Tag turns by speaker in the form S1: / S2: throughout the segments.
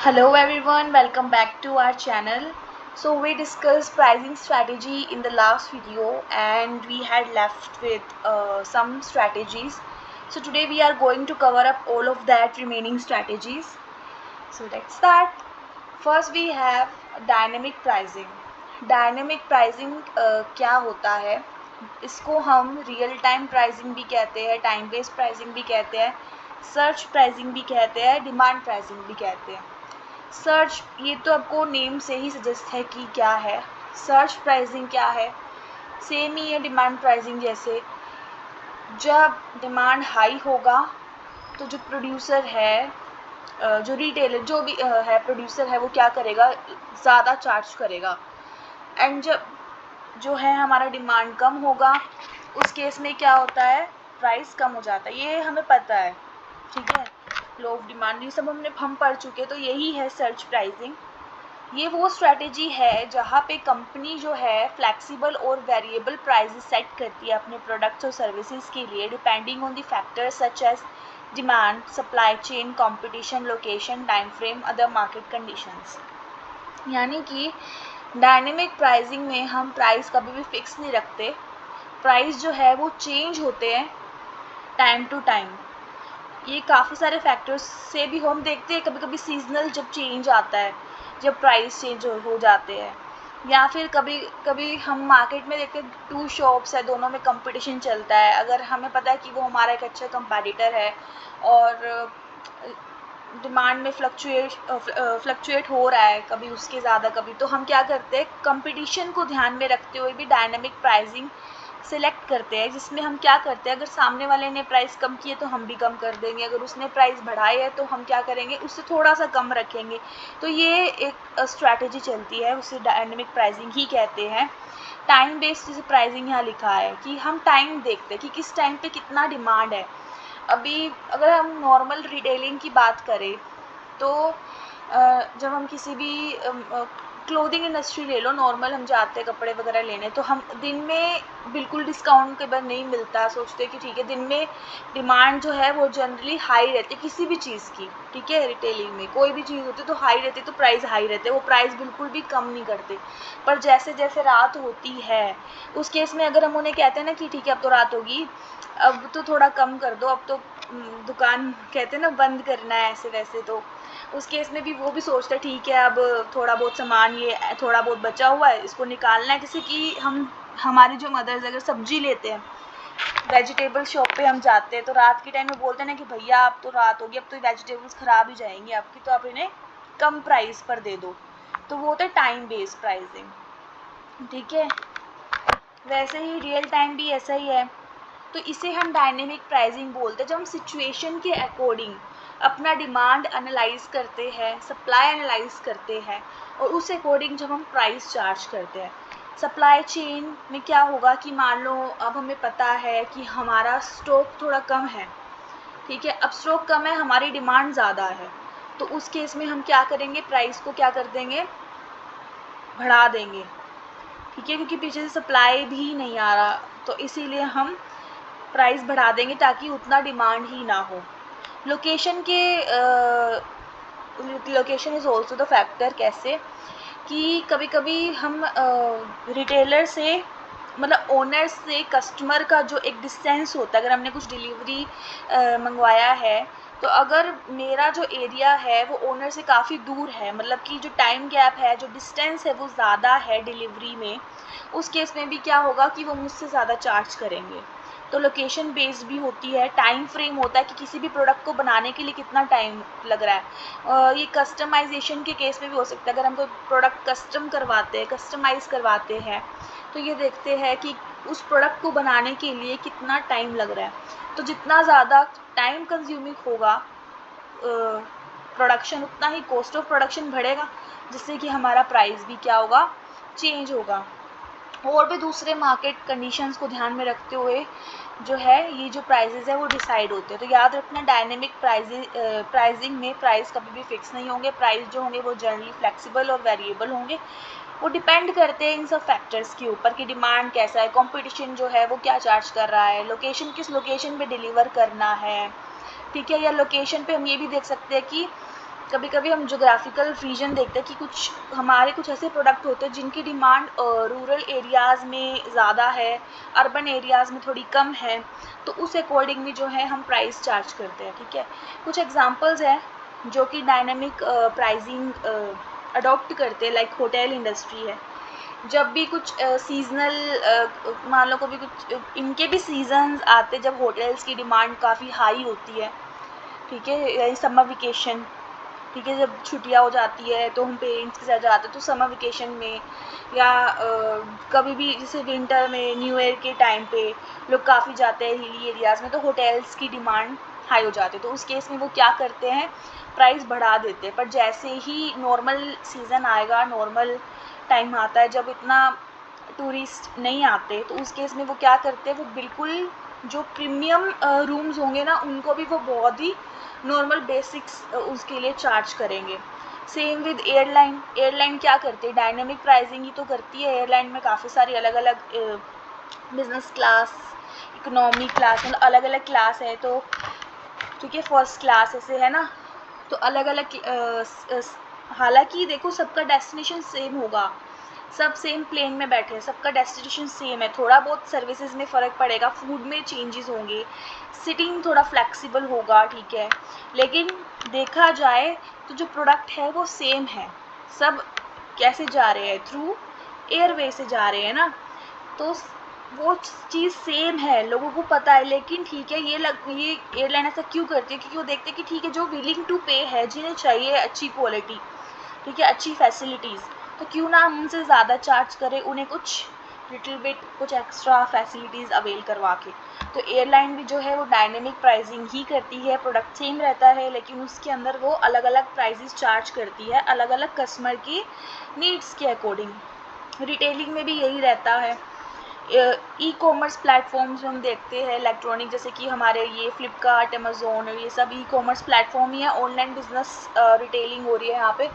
S1: Hello everyone, welcome back to our channel. So we discussed pricing strategy in the last video and we had left with some strategies. So today we are going to cover up all of that remaining strategies. So let's start. First we have dynamic pricing. Dynamic pricing क्या होता है? इसको हम real time pricing भी कहते हैं, time based pricing भी कहते हैं, सर्च प्राइसिंग भी कहते हैं, डिमांड प्राइसिंग भी कहते हैं. सर्च ये तो आपको नेम से ही सजेस्ट है कि क्या है. सर्च प्राइसिंग क्या है? सेम ही है डिमांड प्राइसिंग जैसे. जब डिमांड हाई होगा तो जो प्रोड्यूसर है, जो रिटेलर जो भी है प्रोड्यूसर है, वो क्या करेगा, ज़्यादा चार्ज करेगा. एंड जब जो है हमारा डिमांड कम होगा, उस केस में क्या होता है, प्राइस कम हो जाता है. ये हमें पता है, ठीक है. लो ऑफ डिमांड ये सब हम पढ़ चुके. तो यही है सर्च प्राइसिंग. ये वो स्ट्रैटेजी है जहाँ पे कंपनी जो है फ्लेक्सिबल और वेरिएबल प्राइसेस सेट करती है अपने प्रोडक्ट्स और सर्विसेज के लिए, depending on the factors such as demand, supply chain, competition, location, time frame, other market conditions. यानी कि डायनेमिक प्राइसिंग में हम प्राइस कभी भी फिक्स नहीं रखते. प्राइस जो है वो चेंज होते हैं टाइम टू टाइम. ये काफ़ी सारे फैक्टर्स से भी हम देखते हैं. कभी कभी सीजनल जब चेंज आता है, जब प्राइस चेंज हो जाते हैं, या फिर कभी कभी हम मार्केट में देखते हैं टू शॉप्स है, दोनों में कंपटीशन चलता है. अगर हमें पता है कि वो हमारा एक अच्छा कंपैटिटर है और डिमांड में फ्लक्चुएट हो रहा है, कभी उसके ज़्यादा कभी, तो हम क्या करते हैं, कंपटीशन को ध्यान में रखते हुए भी डायनामिक प्राइसिंग सिलेक्ट करते हैं, जिसमें हम क्या करते हैं, अगर सामने वाले ने प्राइस कम की है तो हम भी कम कर देंगे, अगर उसने प्राइस बढ़ाई है तो हम क्या करेंगे, उससे थोड़ा सा कम रखेंगे. तो ये एक स्ट्रैटेजी चलती है, उसे डायनामिक प्राइसिंग ही कहते हैं. टाइम बेस्ड जैसे प्राइसिंग यहाँ लिखा है कि हम टाइम देखते हैं कि किस टाइम पे कितना डिमांड है. अभी अगर हम नॉर्मल रिटेलिंग की बात करें तो जब हम किसी भी क्लोथिंग इंडस्ट्री ले लो, नॉर्मल हम जाते हैं कपड़े वगैरह लेने, तो हम दिन में बिल्कुल डिस्काउंट के बाद नहीं मिलता, सोचते हैं कि ठीक है, दिन में डिमांड जो है वो जनरली हाई रहती है किसी भी चीज़ की, ठीक है. रिटेलिंग में कोई भी चीज़ होती है तो हाई रहती है, तो प्राइस हाई रहते हैं, वो प्राइस बिल्कुल भी कम नहीं करते. पर जैसे जैसे रात होती है, उस केस में अगर हम उन्हें कहते हैं ना कि ठीक है अब तो रात होगी, अब तो थोड़ा कम कर दो, अब तो दुकान कहते हैं ना बंद करना है ऐसे वैसे, तो उस केस में भी वो भी सोचता है ठीक है अब थोड़ा बहुत सामान ये थोड़ा बहुत बचा हुआ है, इसको निकालना है. जैसे कि हम हमारी जो मदर्स अगर सब्जी लेते हैं, वेजिटेबल शॉप पे हम जाते हैं, तो रात के टाइम में बोलते हैं ना कि भैया अब तो रात होगी, अब तो वेजिटेबल्स ख़राब ही जाएंगी आपकी, तो आप इन्हें कम प्राइस पर दे दो. तो वो होता है टाइम बेस्ड प्राइसिंग, ठीक है. वैसे ही रियल टाइम भी ऐसा ही है. तो इसे हम डायनेमिक प्राइसिंग बोलते हैं. जब हम सिचुएशन के अकॉर्डिंग अपना डिमांड एनालाइज करते हैं, सप्लाई एनालाइज करते हैं, और उस अकॉर्डिंग जब हम प्राइस चार्ज करते हैं. सप्लाई चेन में क्या होगा कि मान लो अब हमें पता है कि हमारा स्टॉक थोड़ा कम है, ठीक है. अब स्टॉक कम है, हमारी डिमांड ज़्यादा है, तो उस केस में हम क्या करेंगे, प्राइस को क्या कर देंगे, बढ़ा देंगे, ठीक है, क्योंकि पीछे से सप्लाई भी नहीं आ रहा, तो इसीलिए हम प्राइस बढ़ा देंगे ताकि उतना डिमांड ही ना हो. लोकेशन के location is also the factor. कैसे कि कभी कभी हम रिटेलर से, मतलब ओनर से कस्टमर का जो एक डिस्टेंस होता है, अगर हमने कुछ डिलीवरी मंगवाया है, तो अगर मेरा जो एरिया है वो ओनर से काफ़ी दूर है, मतलब कि जो टाइम गैप है, जो डिस्टेंस है वो ज़्यादा है डिलीवरी में, उस केस में भी क्या होगा कि वो मुझसे ज़्यादा चार्ज करेंगे. तो लोकेशन बेस्ड भी होती है. टाइम फ्रेम होता है कि किसी भी प्रोडक्ट को बनाने के लिए कितना टाइम लग रहा है. ये कस्टमाइजेशन के केस में भी हो सकता है. अगर हम कोई प्रोडक्ट कस्टम करवाते हैं, कस्टमाइज़ करवाते हैं, तो ये देखते हैं कि उस प्रोडक्ट को बनाने के लिए कितना टाइम लग रहा है. तो जितना ज़्यादा टाइम कंज्यूमिंग होगा प्रोडक्शन, उतना ही कॉस्ट ऑफ प्रोडक्शन बढ़ेगा, जिससे कि हमारा प्राइस भी क्या होगा, चेंज होगा. और भी दूसरे मार्केट कंडीशंस को ध्यान में रखते हुए जो है ये जो प्राइजेज़ है वो डिसाइड होते हैं. तो याद रखना, डायनेमिक प्राइसिंग में प्राइस कभी भी फिक्स नहीं होंगे. प्राइस जो होंगे वो जनरली फ्लेक्सिबल और वेरिएबल होंगे. वो डिपेंड करते हैं इन सब फैक्टर्स के ऊपर कि डिमांड कैसा है, कंपटीशन जो है वो क्या चार्ज कर रहा है, लोकेशन किस लोकेशन पे डिलीवर करना है, ठीक है. या लोकेशन पे हम ये भी देख सकते हैं कि कभी कभी हम जोग्राफिकल रीजन देखते हैं कि कुछ हमारे कुछ ऐसे प्रोडक्ट होते हैं जिनकी डिमांड रूरल एरियाज़ में ज़्यादा है, अर्बन एरियाज़ में थोड़ी कम है, तो उस अकॉर्डिंग भी जो है हम प्राइस चार्ज करते हैं। ठीक है, कुछ एग्जांपल्स हैं जो कि डायनामिक प्राइसिंग अडॉप्ट करते हैं, लाइक होटल इंडस्ट्री है। जब भी कुछ सीजनल मान लो कभी कुछ इनके भी सीजन्स आते जब होटल्स की डिमांड काफ़ी हाई होती है। ठीक है, यानी समर वेकेशन। ठीक है, जब छुट्टियाँ हो जाती है तो हम पेरेंट्स के साथ जाते हैं, तो समर वेकेशन में या कभी भी जैसे विंटर में, न्यू ईयर के टाइम पे लोग काफ़ी जाते हैं हिली एरियाज़ में, तो होटल्स की डिमांड हाई हो जाती है। तो उस केस में वो क्या करते हैं, प्राइस बढ़ा देते हैं। पर जैसे ही नॉर्मल सीज़न आएगा, नॉर्मल टाइम आता है जब इतना टूरिस्ट नहीं आते, तो उस केस में वो क्या करते हैं, वो बिल्कुल जो प्रीमियम रूम्स होंगे ना, उनको भी वो बहुत ही नॉर्मल बेसिक्स उसके लिए चार्ज करेंगे। Same with airline. एयरलाइन क्या करती है, डायनेमिक प्राइसिंग ही तो करती है। एयरलाइन में काफ़ी सारी अलग अलग बिजनेस क्लास, इकोनॉमी क्लास, मतलब अलग अलग क्लास है। तो ठीक है, फर्स्ट क्लास ऐसे है ना, तो अलग अलग हालांकि देखो सबका डेस्टिनेशन सेम होगा, सब सेम प्लेन में बैठे हैं, सबका डेस्टिनेशन सेम है, थोड़ा बहुत सर्विसेज में फ़र्क पड़ेगा, फूड में चेंजेस होंगे, सिटिंग थोड़ा फ्लेक्सिबल होगा। ठीक है, लेकिन देखा जाए तो जो प्रोडक्ट है वो सेम है। सब कैसे जा रहे हैं, थ्रू एयरवे से जा रहे हैं ना, तो वो चीज़ सेम है, लोगों को पता है। लेकिन ठीक है, ये एयरलाइन ऐसा क्यों करती है, क्योंकि वो देखते हैं कि ठीक है, जो विलिंग टू पे है, जिन्हें चाहिए अच्छी क्वालिटी, ठीक है, अच्छी फैसिलिटीज़, तो क्यों ना हम उनसे ज़्यादा चार्ज करें, उन्हें कुछ लिटिल बिट कुछ एक्स्ट्रा फैसिलिटीज़ अवेल करवा के। तो एयरलाइन भी जो है वो डायनेमिक प्राइसिंग ही करती है, प्रोडक्ट सेम रहता है लेकिन उसके अंदर वो अलग अलग प्राइसेस चार्ज करती है, अलग अलग कस्टमर की नीड्स के अकॉर्डिंग। रिटेलिंग में भी यही रहता है। ई कॉमर्स प्लेटफॉर्म्स हम देखते हैं इलेक्ट्रॉनिक, जैसे कि हमारे ये फ्लिपकार्ट, अमेज़ोन, ये सब ई कॉमर्स प्लेटफॉर्म ही है, ऑनलाइन बिजनेस रिटेलिंग हो रही है यहाँ पे।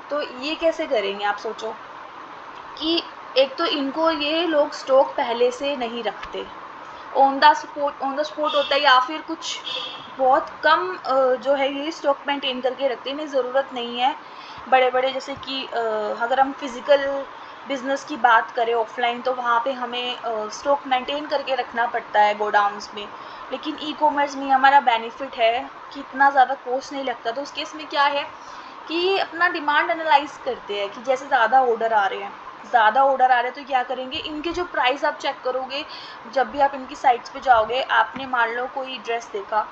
S1: तो ये कैसे करेंगे, आप सोचो कि एक तो इनको ये लोग स्टॉक पहले से नहीं रखते, ऑन द स्पॉट होता है, या फिर कुछ बहुत कम जो है ये स्टॉक मेंटेन करके रखते हैं, इन्हें ज़रूरत नहीं है बड़े बड़े, जैसे कि अगर हम फिज़िकल बिज़नेस की बात करें ऑफलाइन, तो वहाँ पे हमें स्टॉक मेंटेन करके रखना पड़ता है गोडाउन्स में। लेकिन ई कॉमर्स में हमारा बेनिफिट है कि इतना ज़्यादा कॉस्ट नहीं लगता। तो उस केस में क्या है कि अपना डिमांड एनालाइज करते हैं कि जैसे ज़्यादा ऑर्डर आ रहे हैं, तो क्या करेंगे, इनके जो प्राइस आप चेक करोगे, जब भी आप इनकी साइट्स पे जाओगे, आपने मान लो कोई ड्रेस देखा,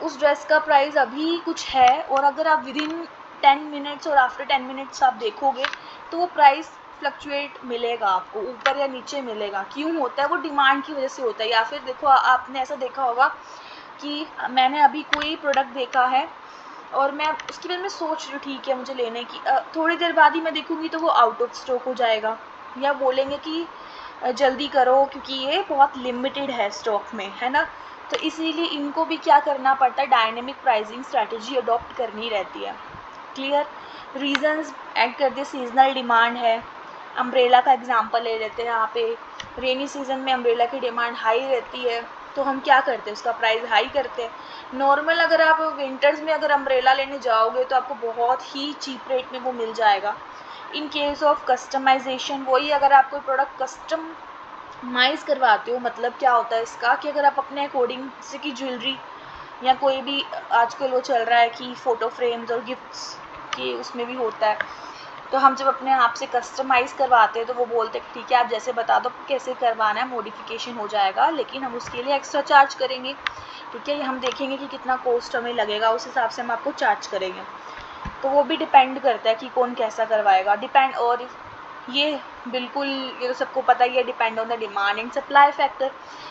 S1: उस ड्रेस का प्राइस अभी कुछ है, और अगर आप विद इन 10 मिनट्स और आफ्टर 10 मिनट्स आप देखोगे, तो वो प्राइस फ्लक्चुएट मिलेगा आपको, ऊपर या नीचे मिलेगा। क्यों होता है, वो डिमांड की वजह से होता है। या फिर देखो, आपने ऐसा देखा होगा कि मैंने अभी कोई प्रोडक्ट देखा है और मैं उसके बाद में सोच रही हूँ ठीक है मुझे लेने की, थोड़ी देर बाद ही मैं देखूँगी तो वो आउट ऑफ स्टॉक हो जाएगा, या बोलेंगे कि जल्दी करो क्योंकि ये बहुत लिमिटेड है स्टॉक में, है ना। तो इसीलिए इनको भी क्या करना पड़ता है, डायनेमिक प्राइसिंग स्ट्रैटेजी अडॉप्ट करनी रहती है। क्लियर। रीजंस ऐड कर दिए, सीजनल डिमांड है, अम्ब्रेला का एग्जांपल ले लेते हैं यहाँ पे। रेनी सीजन में अम्ब्रेला की डिमांड हाई रहती है, तो हम क्या करते हैं, उसका प्राइस हाई करते हैं। नॉर्मल अगर आप विंटर्स में अगर अम्ब्रेला लेने जाओगे तो आपको बहुत ही चीप रेट में वो मिल जाएगा। इन केस ऑफ कस्टमाइजेशन, वही अगर आप कोई प्रोडक्ट कस्टमाइज़ करवाते हो, मतलब क्या होता है इसका कि अगर आप अपने अकॉर्डिंग, जैसे कि ज्वेलरी या कोई भी आजकल वो चल रहा है कि फ़ोटो फ्रेम्स और गिफ्ट्स की उसमें भी होता है, तो हम जब अपने आप से कस्टमाइज़ करवाते हैं तो वो बोलते हैं कि ठीक है आप जैसे बता दो कैसे करवाना है, मॉडिफिकेशन हो जाएगा, लेकिन हम उसके लिए एक्स्ट्रा चार्ज करेंगे। ठीक है, हम देखेंगे कि कितना कॉस्ट हमें लगेगा, उस हिसाब से हम आपको चार्ज करेंगे। तो वो भी डिपेंड करता है कि कौन कैसा करवाएगा, डिपेंड। और ये बिल्कुल, ये तो सबको पता ही है, depend on the demand and supply factor,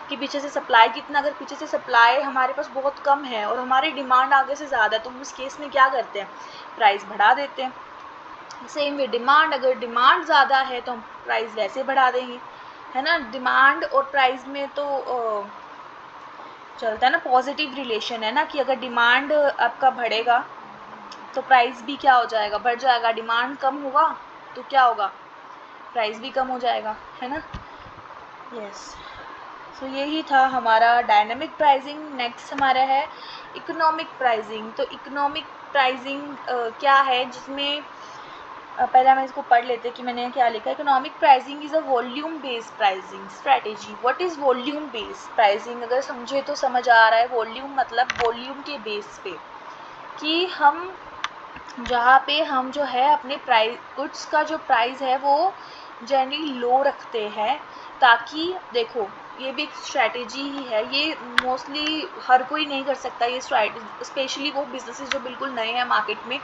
S1: कि पीछे से सप्लाई कितना, अगर पीछे से सप्लाई हमारे पास बहुत कम है और हमारी डिमांड आगे से ज़्यादा है, तो उस केस में क्या करते हैं, प्राइस बढ़ा देते हैं। सेम वे डिमांड, अगर डिमांड ज़्यादा है तो हम प्राइस वैसे बढ़ा देंगे, है ना। डिमांड और प्राइस में तो चलता है ना, पॉजिटिव रिलेशन है ना, कि अगर डिमांड आपका बढ़ेगा तो प्राइस भी क्या हो जाएगा, बढ़ जाएगा। डिमांड कम हुआ तो क्या होगा, प्राइस भी कम हो जाएगा, है ना। यस। सो यही था हमारा डायनामिक प्राइसिंग। नेक्स्ट हमारा है इकोनॉमिक प्राइसिंग। तो इकोनॉमिक प्राइसिंग क्या है, जिसमें पहले हम इसको पढ़ लेते हैं कि मैंने क्या लिखा है। Economic pricing is a volume based pricing strategy. What is volume based pricing? अगर समझे तो समझ आ रहा है। वॉल्यूम मतलब वॉल्यूम के बेस पे, कि हम जहाँ पे हम जो है अपने प्राइस गुड्स का जो प्राइस है वो जनरली लो रखते हैं, ताकि देखो ये भी एक स्ट्रैटेजी ही है। ये मोस्टली हर कोई नहीं कर सकता ये स्ट्रैटेजी, स्पेशली वो बिजनेसेस जो बिल्कुल नए हैं मार्केट में,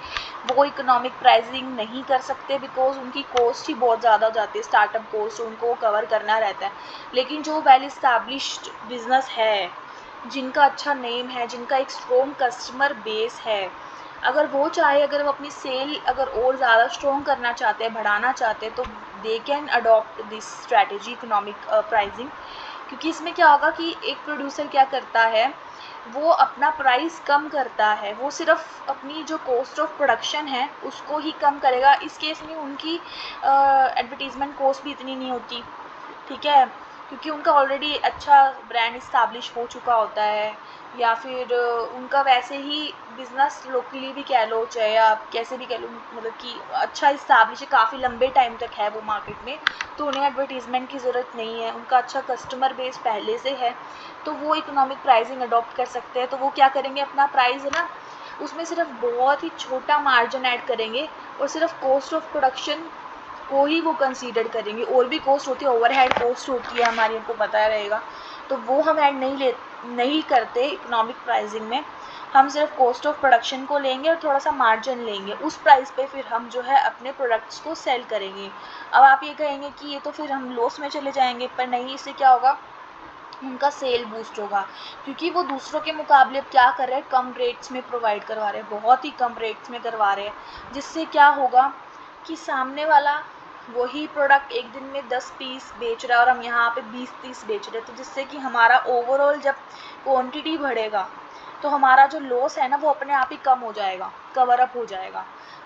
S1: वो इकोनॉमिक प्राइसिंग नहीं कर सकते, बिकॉज उनकी कॉस्ट ही बहुत ज़्यादा हो जाती है, स्टार्टअप कॉस्ट उनको कवर करना रहता है। लेकिन जो वेल इस्टेब्लिश्ड बिजनेस है, जिनका अच्छा नेम है, जिनका एक स्ट्रॉन्ग कस्टमर बेस है, अगर वो चाहे, अगर वो अपनी सेल अगर और ज़्यादा स्ट्रॉन्ग करना चाहते हैं, बढ़ाना चाहते हैं, तो they can adopt this strategy economic pricing. क्योंकि इसमें क्या होगा कि एक प्रोड्यूसर क्या करता है, वो अपना प्राइस कम करता है, वो सिर्फ अपनी जो कॉस्ट ऑफ प्रोडक्शन है उसको ही कम करेगा। इस केस में उनकी एडवर्टीज़मेंट कॉस्ट भी इतनी नहीं होती, ठीक है, क्योंकि उनका ऑलरेडी अच्छा ब्रांड इस्टेब्लिश हो चुका होता है, या फिर उनका वैसे ही बिज़नेस लोकली भी कह लो, चाहे आप कैसे भी कह लो, मतलब कि अच्छा इस्टेब्लिश है, काफ़ी लंबे टाइम तक है वो मार्केट में, तो उन्हें एडवर्टीज़मेंट की ज़रूरत नहीं है, उनका अच्छा कस्टमर बेस पहले से है, तो वो इकोनॉमिक प्राइसिंग अडॉप्ट कर सकते हैं। तो वो क्या करेंगे, अपना प्राइस है ना, उसमें सिर्फ बहुत ही छोटा मार्जिन ऐड करेंगे और सिर्फ कॉस्ट ऑफ प्रोडक्शन को ही वो कंसीडर करेंगे। और भी कॉस्ट होती है, ओवरहेड कॉस्ट होती है हमारी, उनको पता रहेगा, तो वो हम ऐड नहीं करते इकोनॉमिक प्राइसिंग में। हम सिर्फ कॉस्ट ऑफ प्रोडक्शन को लेंगे और थोड़ा सा मार्जिन लेंगे, उस प्राइस पे फिर हम जो है अपने प्रोडक्ट्स को सेल करेंगे। अब आप ये कहेंगे कि ये तो फिर हम लॉस में चले जाएंगे, पर नहीं, इससे क्या होगा, उनका सेल बूस्ट होगा, क्योंकि वो दूसरों के मुकाबले क्या कर रहे हैं, कम रेट्स में प्रोवाइड करवा रहे हैं, बहुत ही कम रेट्स में करवा रहे हैं, जिससे क्या होगा कि सामने वाला वही प्रोडक्ट एक दिन में 10 पीस बेच रहा है और हम यहाँ पे 20-30 बेच रहे हैं, तो जिससे कि हमारा ओवरऑल जब क्वांटिटी बढ़ेगा तो हमारा जो लॉस है ना वो अपने आप ही कम हो जाएगा, कवर अप हो जाएगा।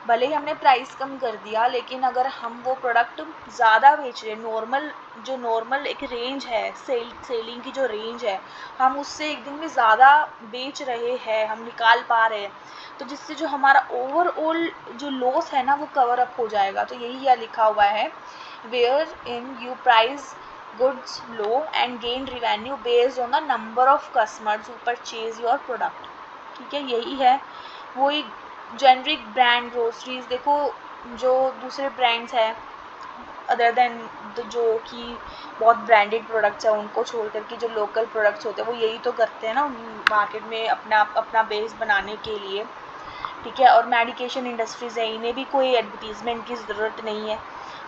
S1: भले ही हमने प्राइस कम कर दिया, लेकिन अगर हम वो प्रोडक्ट ज़्यादा बेच रहे, नॉर्मल एक रेंज है, सेलिंग की जो रेंज है, हम उससे एक दिन में ज़्यादा बेच रहे हैं, हम निकाल पा रहे हैं, तो जिससे जो हमारा ओवरऑल जो लॉस है ना वो कवर अप हो जाएगा। तो यही यहाँ लिखा हुआ है, where in you price goods low and gain revenue based on the number of customers who purchase your product। ठीक है, यही है वो एक जेनरिक ब्रांड ग्रोसरीज। देखो जो दूसरे ब्रांड्स हैं अदर देन जो कि बहुत ब्रांडेड प्रोडक्ट्स हैं, उनको छोड़ करके जो लोकल प्रोडक्ट्स होते हैं वो यही तो करते हैं ना मार्केट में अपना बेस बनाने के लिए, ठीक है। और मेडिकेशन इंडस्ट्रीज़ है, इन्हें भी कोई एडवर्टीज़मेंट की ज़रूरत नहीं है,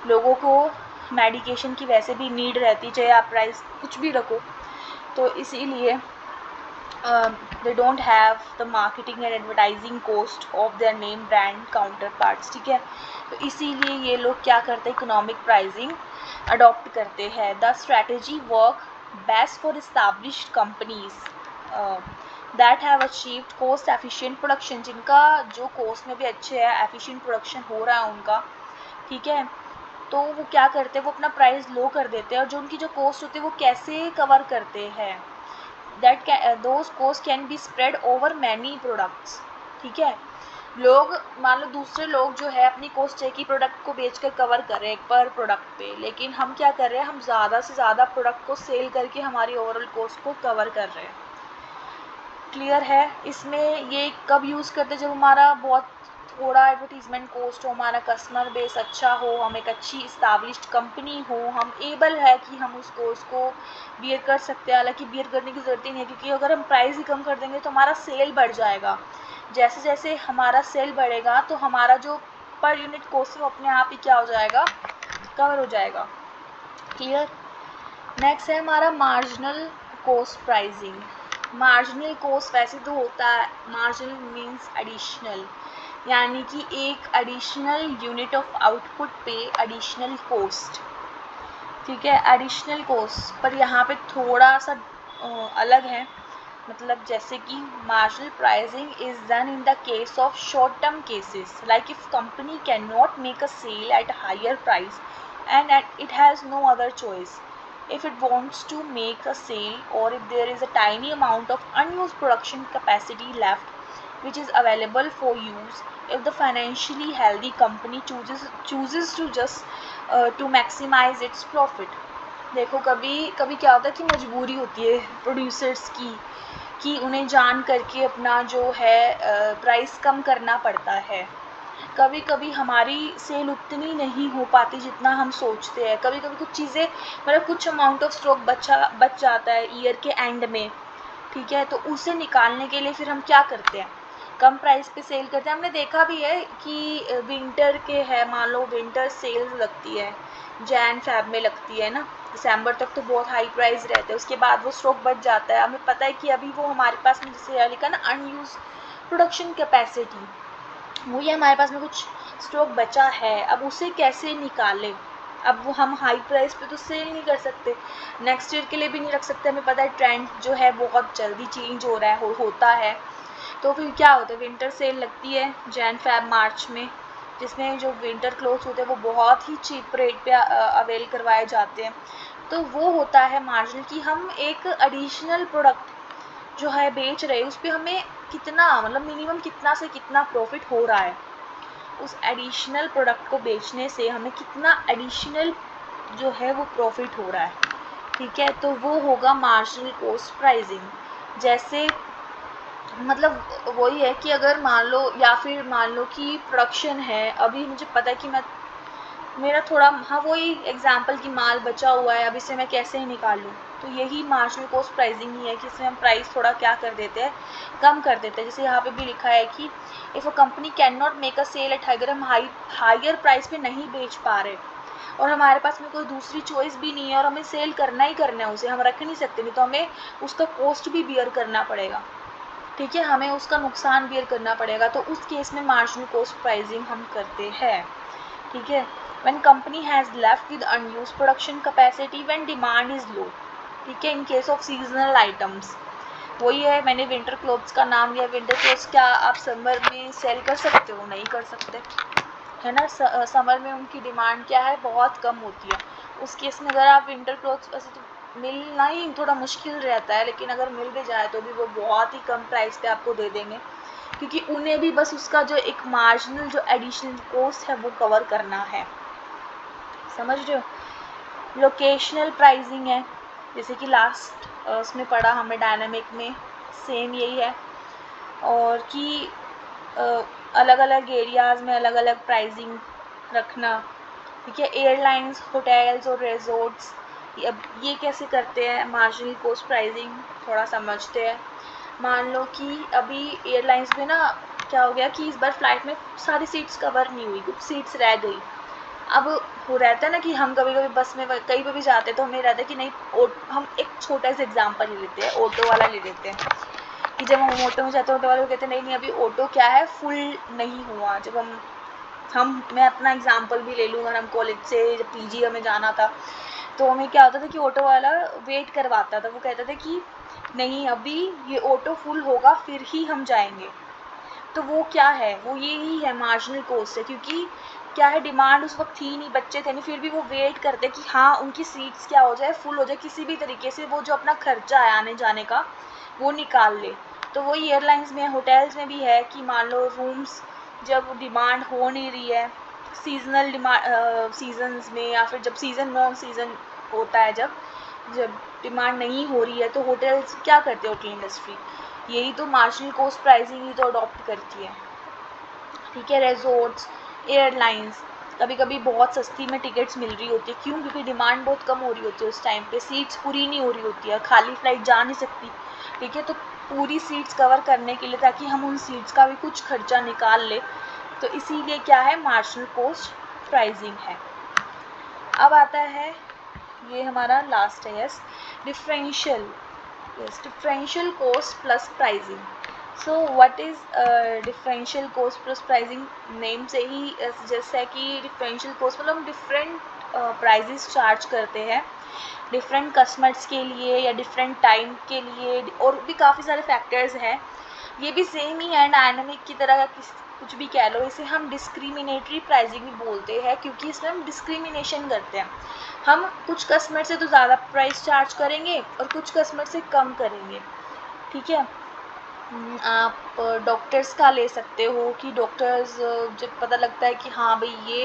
S1: लोगों को मेडिकेशन की वैसे भी नीड रहती, चाहे आप प्राइस कुछ भी रखो, तो इसीलिए they don't have the marketing and advertising cost of their name brand counter parts, ठीक है। तो इसीलिए ये लोग क्या करते हैं, इकोनॉमिक प्राइसिंग अडॉप्ट करते हैं। The strategy work best for established companies that have achieved cost efficient production, जिनका जो कॉस्ट में भी अच्छे है, एफिशिएंट प्रोडक्शन हो रहा है उनका, ठीक है, तो वो क्या करते हैं, वो अपना प्राइस लो कर देते हैं, और जो उनकी जो कॉस्ट होती है वो कैसे कवर करते हैं, that those cost can be spread over many products, ठीक है। लोग मान लो दूसरे लोग जो है अपनी कॉस्ट एक ही प्रोडक्ट को बेचकर कवर कर रहे हैं पर प्रोडक्ट पे, लेकिन हम क्या कर रहे हैं, हम ज़्यादा से ज़्यादा प्रोडक्ट को सेल करके हमारी ओवरऑल कॉस्ट को कवर कर रहे हैं। क्लियर है। इसमें ये कब यूज़ करते हैं, जब हमारा बहुत थोड़ा एडवर्टीज़मेंट कॉस्ट हो, हमारा कस्टमर बेस अच्छा हो, हम एक अच्छी इस्टेब्लिश्ड कंपनी हो, हम एबल है कि हम उसको बियर कर सकते हैं। हालांकि बियर करने की ज़रूरत ही नहीं है, क्योंकि अगर हम प्राइस ही कम कर देंगे तो हमारा सेल बढ़ जाएगा। जैसे जैसे हमारा सेल बढ़ेगा तो हमारा जो पर यूनिट कॉस्ट है वो अपने आप ही क्या हो जाएगा, कवर हो जाएगा। क्लियर। नेक्स्ट है हमारा marginal cost pricing. Marginal cost वैसे तो होता है, मार्जिनल मीन्स एडिशनल, यानी कि एक एडिशनल यूनिट ऑफ आउटपुट पे एडिशनल कॉस्ट, ठीक है, एडिशनल कॉस्ट। पर यहाँ पे थोड़ा सा अलग है, मतलब जैसे कि marginal pricing is done in the case of short term cases, like if company can not make a sale at higher price and it has no other choice. If it wants to make a sale, or if there is a tiny amount of unused production capacity left, which is available for use if the financially healthy company chooses to just to maximize its profit। देखो कभी कभी क्या होता है कि मजबूरी होती है प्रोड्यूसर्स की कि उन्हें जान करके अपना जो है प्राइस कम करना पड़ता है। कभी कभी हमारी सेल उतनी नहीं हो पाती जितना हम सोचते हैं। कभी कभी कुछ चीज़ें मतलब कुछ अमाउंट ऑफ स्टॉक बच जाता है ईयर के एंड में, ठीक है, तो उसे निकालने के लिए फिर हम क्या करते हैं, कम प्राइस पे सेल करते हैं। हमने देखा भी है कि विंटर के है, मान लो विंटर सेल्स लगती है जैन फैब में लगती है ना, दिसंबर तक तो बहुत हाई प्राइस रहते हैं, उसके बाद वो स्टॉक बच जाता है। हमें पता है कि अभी वो हमारे पास में जैसे लिखा ना अनयूज प्रोडक्शन कैपेसिटी, वो ये हमारे पास में कुछ स्टॉक बचा है, अब उसे कैसे निकालें। अब वो हम हाई प्राइस पे तो सेल नहीं कर सकते, नेक्स्ट ईयर के लिए भी नहीं रख सकते। हमें पता है ट्रेंड जो है बहुत जल्दी चेंज हो रहा है होता है। तो फिर क्या होता है, विंटर सेल लगती है जैन फैब मार्च में, जिसमें जो विंटर क्लोथ्स होते हैं वो बहुत ही चीप रेट पे अवेल करवाए जाते हैं। तो वो होता है मार्जिन कि हम एक एडिशनल प्रोडक्ट जो है बेच रहे हैं उस पर हमें कितना मतलब मिनिमम कितना से कितना प्रॉफिट हो रहा है, उस एडिशनल प्रोडक्ट को बेचने से हमें कितना एडिशनल जो है वो प्रॉफिट हो रहा है, ठीक है, तो वो होगा मार्जिनल कॉस्ट प्राइसिंग। जैसे मतलब वही है कि अगर मान लो या फिर मान लो कि प्रोडक्शन है, अभी मुझे पता है कि मेरा थोड़ा हाँ वही एग्जांपल कि माल बचा हुआ है, अब इसे मैं कैसे ही निकालूं, तो यही मार्जिनल कॉस्ट प्राइसिंग ही है कि इसमें हम प्राइस थोड़ा क्या कर देते हैं, कम कर देते हैं। जैसे यहाँ पे भी लिखा है कि if a company can not make a sale at अगर हम हायर प्राइस पे नहीं बेच पा रहे और हमारे पास में कोई दूसरी चॉइस भी नहीं है और हमें सेल करना ही करना है, उसे हम रख नहीं सकते, नहीं तो हमें उसका कॉस्ट भी बियर करना पड़ेगा, ठीक है, हमें उसका नुकसान बियर करना पड़ेगा। तो उस केस में मार्जिनल कॉस्ट प्राइसिंग हम करते हैं, ठीक है। when company has left with unused production capacity when demand is low, ठीक है, in case of seasonal items. वही है, मैंने विंटर क्लोथ्स का नाम लिया। विंटर क्लोथ्स क्या आप समर में सेल कर सकते हो? नहीं कर सकते, है ना। समर में उनकी डिमांड क्या है, बहुत कम होती है। उस केस में अगर आप विंटर क्लोथ्स, वैसे तो मिलना ही थोड़ा मुश्किल रहता है, लेकिन अगर मिल भी जाए तो भी वो बहुत ही कम प्राइस पे आपको दे देंगे, क्योंकि उन्हें भी बस उसका जो एक मार्जिनल जो एडिशनल कॉस्ट है वो कवर करना है, समझ रहे हो। लोकेशनल प्राइसिंग है, जैसे कि लास्ट उसमें पढ़ा हमें डायनामिक में, सेम यही है, और कि अलग अलग एरियाज़ में अलग अलग प्राइसिंग रखना, ठीक है। एयरलाइंस, होटल्स और रिजॉर्ट्स, अब ये कैसे करते हैं मार्जिनल कॉस्ट प्राइसिंग, थोड़ा समझते हैं। मान लो कि अभी एयरलाइंस में ना क्या हो गया कि इस बार फ्लाइट में सारी सीट्स कवर नहीं हुई, कुछ सीट्स रह गई। अब वो रहता है ना कि हम कभी कभी बस में कहीं पे भी जाते हैं तो हमें रहता है कि नहीं, हम एक छोटा सा एग्जांपल ले लेते हैं, ऑटो वाला ले लेते हैं कि जब हम ऑटो में जाते हैं ऑटो वाले कहते हैं नहीं नहीं अभी ऑटो क्या है फुल नहीं हुआ। जब मैं अपना एग्जांपल भी ले लूँ, अगर हम कॉलेज से जब पीजी हमें जाना था तो हमें क्या होता था कि ऑटो वाला वेट करवाता था, वो कहता था कि नहीं अभी ये ऑटो फुल होगा फिर ही हम जाएंगे। तो वो क्या है, वो यही है मार्जिनल कॉस्ट है, क्योंकि क्या है डिमांड उस वक्त थी नहीं, बच्चे थे नहीं, फिर भी वो वेट करते कि हाँ उनकी सीट्स क्या हो जाए, फुल हो जाए, किसी भी तरीके से वो जो अपना खर्चा है आने जाने का वो निकाल ले। तो वही एयरलाइंस में, होटल्स में भी है कि मान लो रूम्स जब डिमांड हो नहीं रही है, सीजनल डिमांड सीजन्स में, या फिर जब सीज़न नॉन सीज़न होता है, जब डिमांड नहीं हो रही है तो होटल्स क्या करते हैं, होटल इंडस्ट्री यही तो मार्जिनल कॉस्ट प्राइसिंग ही तो अडॉप्ट करती है, ठीक है। रिजॉर्ट्स, एयरलाइंस, कभी कभी बहुत सस्ती में टिकट्स मिल रही होती है, क्यों, क्योंकि डिमांड बहुत कम हो रही होती है उस टाइम पे, सीट्स पूरी नहीं हो रही होती है, खाली फ्लाइट जा नहीं सकती, ठीक है, तो पूरी सीट्स कवर करने के लिए ताकि हम उन सीट्स का भी कुछ खर्चा निकाल ले, तो इसीलिए क्या है मार्जिनल कॉस्ट प्राइसिंग है। अब आता है ये हमारा लास्ट है, yes, differential, yes, differential cost plus pricing. So what is differential cost plus pricing? Name से ही जैसा है कि differential cost मतलब हम डिफरेंट प्राइजेस चार्ज करते हैं डिफरेंट कस्टमर्स के लिए या डिफरेंट टाइम के लिए, और भी काफ़ी सारे फैक्टर्स हैं। ये भी सेम ही है डायनामिक की तरह, कुछ भी कह लो, इसे हम डिस्क्रिमिनेटरी प्राइसिंग भी बोलते हैं, क्योंकि इसमें हम डिस्क्रिमिनेशन करते हैं, हम कुछ कस्टमर से तो ज़्यादा प्राइस चार्ज करेंगे और कुछ कस्टमर से कम करेंगे, ठीक है। आप डॉक्टर्स का ले सकते हो कि डॉक्टर्स जब पता लगता है कि हाँ भाई ये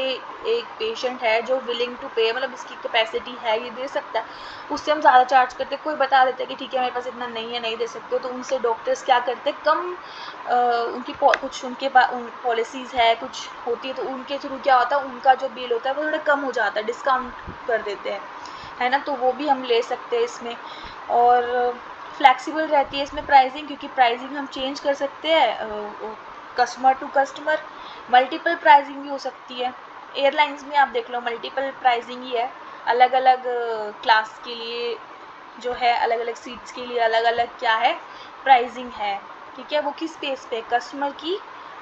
S1: एक पेशेंट है जो विलिंग टू पे, मतलब इसकी कैपेसिटी है ये दे सकता है, उससे हम ज़्यादा चार्ज करते हैं। कोई बता देता है कि ठीक है मेरे पास इतना नहीं है, नहीं दे सकते, तो उनसे डॉक्टर्स क्या करते हैं, कम उनकी कुछ उनके पॉलिसीज़ है कुछ होती है, तो उनके थ्रू क्या होता है, उनका जो बिल होता है वो थोड़ा कम हो जाता है, डिस्काउंट कर देते हैं, है ना। तो वो भी हम ले सकते हैं इसमें। और फ्लैक्सिबल रहती है इसमें प्राइसिंग, क्योंकि प्राइसिंग हम चेंज कर सकते हैं customer to customer. Multiple pricing भी हो सकती है। एयरलाइंस में आप देख लो मल्टीपल प्राइसिंग ही है, अलग अलग क्लास के लिए जो है, अलग अलग सीट्स के लिए अलग अलग क्या है प्राइसिंग है, ठीक है। वो किस बेस पे, कस्टमर की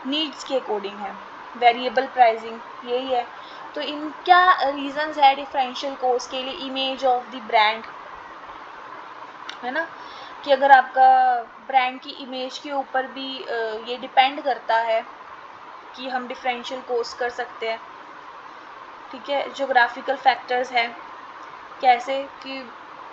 S1: नीड्स के अकॉर्डिंग है। वेरिएबल प्राइसिंग यही है। तो इनका रीजंस है डिफरेंशियल कॉस्ट के लिए, इमेज ऑफ द ब्रांड, है ना, कि अगर आपका ब्रांड की इमेज के ऊपर भी ये डिपेंड करता है कि हम डिफरेंशियल कॉस्ट कर सकते हैं, ठीक है। ज्योग्राफिकल फैक्टर्स हैं, कैसे कि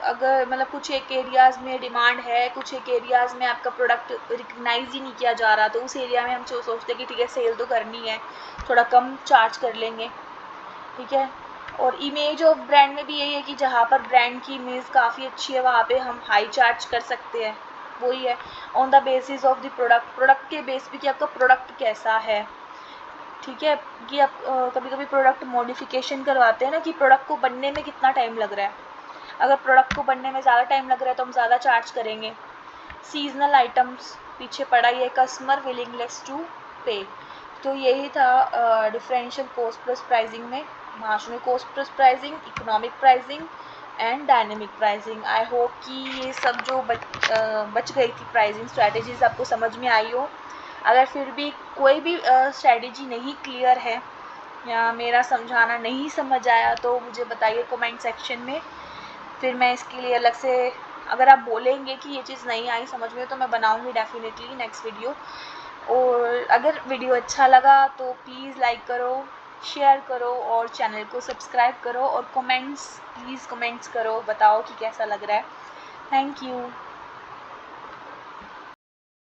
S1: अगर मतलब कुछ एक एरियाज़ में डिमांड है, कुछ एक एरियाज़ में आपका प्रोडक्ट रिकग्नाइज ही नहीं किया जा रहा, तो उस एरिया में हम सोचते हैं कि ठीक है सेल तो करनी है, थोड़ा कम चार्ज कर लेंगे, ठीक है। और इमेज ऑफ ब्रांड में भी यही है कि जहाँ पर ब्रांड की इमेज काफ़ी अच्छी है वहाँ पे हम हाई चार्ज कर सकते हैं, वही है। On the basis of the product, product के बेस पे कि आपका प्रोडक्ट कैसा है, ठीक है। कि आप कभी कभी प्रोडक्ट मॉडिफिकेशन करवाते हैं ना, कि प्रोडक्ट को बनने में कितना टाइम लग रहा है, अगर प्रोडक्ट को बनने में ज़्यादा टाइम लग रहा है तो हम ज़्यादा चार्ज करेंगे। सीजनल आइटम्स पीछे पड़ा, ये कस्टमर विलिंगनेस टू पे। तो यही था डिफरेंशियल कॉस्ट प्लस प्राइसिंग में, marginal cost plus pricing, economic pricing and dynamic pricing. I hope कि ये सब जो बच गई थी प्राइसिंग स्ट्रैटेजीज आपको समझ में आई हो। अगर फिर भी कोई भी स्ट्रैटेजी नहीं क्लियर है या मेरा समझाना नहीं समझ आया तो मुझे बताइए कमेंट सेक्शन में, फिर मैं इसके लिए अलग से, अगर आप बोलेंगे कि ये चीज़ नहीं आई समझ में तो मैं बनाऊंगी डेफिनेटली नेक्स्ट वीडियो। और अगर वीडियो अच्छा लगा तो प्लीज़ लाइक करो, शेयर करो और चैनल को सब्सक्राइब करो, और कमेंट्स प्लीज़ कमेंट्स करो, बताओ कि कैसा लग रहा है। Thank you.